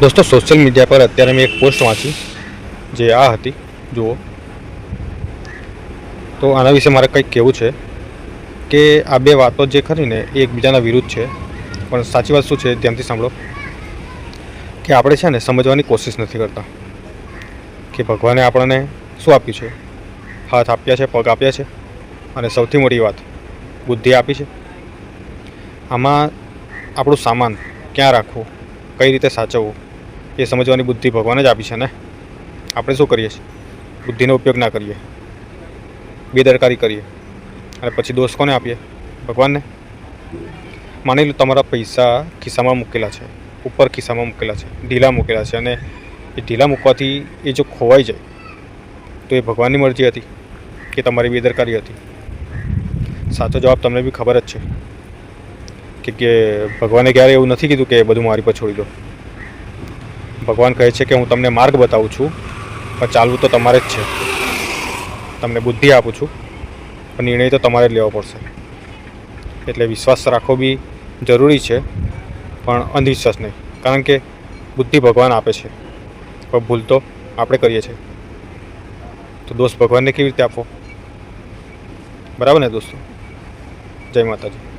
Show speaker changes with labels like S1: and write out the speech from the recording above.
S1: दोस्तों social media पर अत्यारे मैं एक पोस्ट वाँची जे आ हती जुओ। तो आना विषे मारे कंईक कहेवुं छे के आ बे वातो जे खरी ने एकबीजाना विरुद्ध छे, पण साची वात शुं छे ध्यानथी सांभळो कि आपणे छे ने समजवानी कोशिश नहीं करता कि भगवाने आपणे शुं आप्युं छे। हाथ आप्या छे, पग आप्या छे अने सौथी मोटी वात बुद्धि आपी छे। आमां आपणुं सामान क्यां राखवुं, कई रीते साचवવું એ સમજવાની બુદ્ધિ ભગવાને જ આપી છે ને। આપણે શું કરીએ છીએ, બુદ્ધિનો ઉપયોગ ના કરીએ, બેદરકારી કરીએ અને પછી દોષ કોને આપીએ? ભગવાનને। માની લો તમારા પૈસા ખિસ્સામાં મૂકેલા છે, ઉપર ખિસ્સામાં મૂકેલા છે, ઢીલા મૂકેલા છે અને એ ઢીલા મૂકવાથી એ જો ખોવાઈ જાય તો એ ભગવાનની મરજી હતી કે તમારી બેદરકારી હતી? સાચો જવાબ તમને બી ખબર જ છે કે ભગવાને ક્યારે એવું નથી કીધું કે બધું મારી પર છોડી દો। भगवान कहे छे कि हूँ तमने मार्ग बताऊँ छूँ पर चालवू तो तमारे ज छे। तमने बुद्धि आपू छूँ पर निर्णय तो तमारे ज लेवो पड़शे। एटले विश्वास राखવો बी जरूरी है पण अंधविश्वास नहीं, कारण के बुद्धि भगवान आपे छे पर भूल तो आपणे करीए छे। तो दोष भगवान ने केवी रीते आपवो? बराबर ने दोस्तों? जय माताजी।